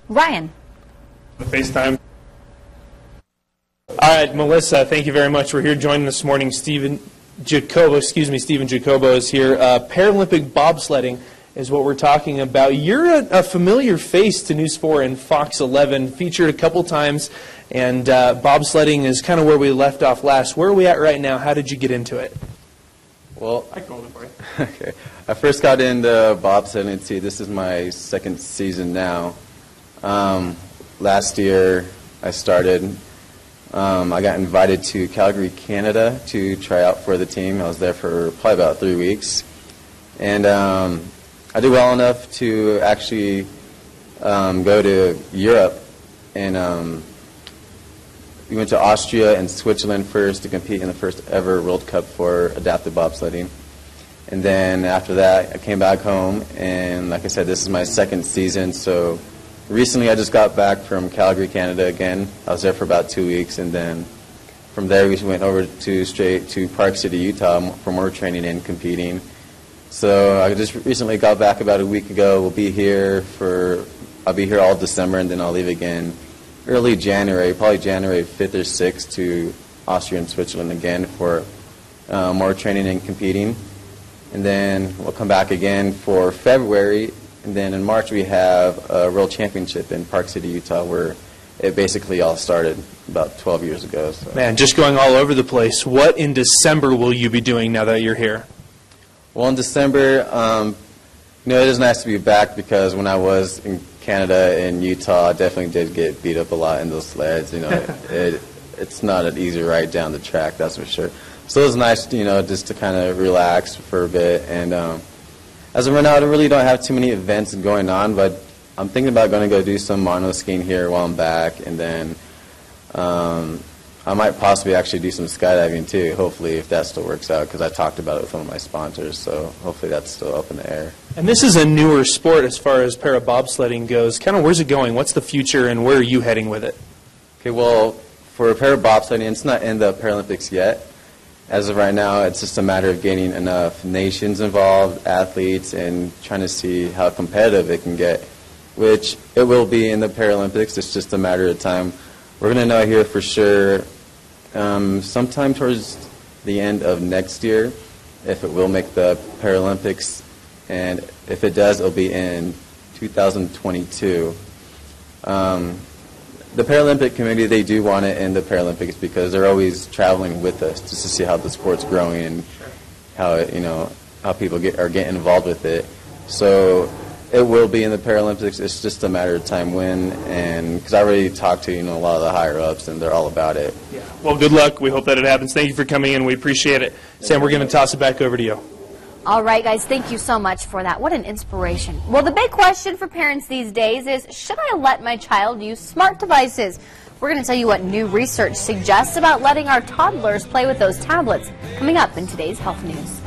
Ryan. The FaceTime. All right, Melissa, thank you very much. We're here joining this morning. Stephen Jacobo is here. Paralympic bobsledding is what we're talking about. You're a familiar face to News 4 and Fox 11, featured a couple times, and bobsledding is kind of where we left off last. Where are we at right now? How did you get into it? Well, I called it for you. Okay. I first got into bobsledding. See, this is my second season now. Last year I started. I got invited to Calgary, Canada to try out for the team. I was there for probably about 3 weeks. And I did well enough to actually go to Europe. And we went to Austria and Switzerland first to compete in the first ever World Cup for adaptive bobsledding. And then after that, I came back home. And like I said, this is my second season. So recently I just got back from Calgary, Canada again. I was there for about 2 weeks. And then from there we went over straight to Park City, Utah for more training and competing. So I just recently got back about a week ago. I'll be here all December, and then I'll leave again early January, probably January 5th or 6th to Austria and Switzerland again for more training and competing. And then we'll come back again for February, and then in March we have a World Championship in Park City, Utah, where it basically all started about 12 years ago. So. Man, just going all over the place. What in December will you be doing now that you're here? Well, in December, it is nice to be back because when I was in Canada and Utah, I definitely did get beat up a lot in those sleds. It's not an easy ride down the track, that's for sure. So it was nice, just to kind of relax for a bit. And as of right now, I really don't have too many events going on, but I'm thinking about going to go do some mono skiing here while I'm back, and then I might possibly actually do some skydiving too, hopefully, if that still works out, because I talked about it with one of my sponsors, so hopefully that's still up in the air. And this is a newer sport as far as para bobsledding goes. Kind of where's it going? What's the future, and where are you heading with it? Okay, well, for para bobsledding, it's not in the Paralympics yet. As of right now, it's just a matter of getting enough nations involved, athletes, and trying to see how competitive it can get, which it will be in the Paralympics. It's just a matter of time. We're going to know here for sure sometime towards the end of next year if it will make the Paralympics, and if it does, it'll be in 2022. The Paralympic Committee, they do want it in the Paralympics because they're always traveling with us just to see how the sport's growing and how how people are getting involved with it. So it will be in the Paralympics. It's just a matter of time when, and because I already talked to a lot of the higher ups, and they're all about it. Yeah. Well, good luck. We hope that it happens. Thank you for coming in. We appreciate it. Sam, we're going to toss it back over to you. All right, guys, thank you so much for that. What an inspiration. Well, the big question for parents these days is, should I let my child use smart devices? We're going to tell you what new research suggests about letting our toddlers play with those tablets coming up in today's Health News.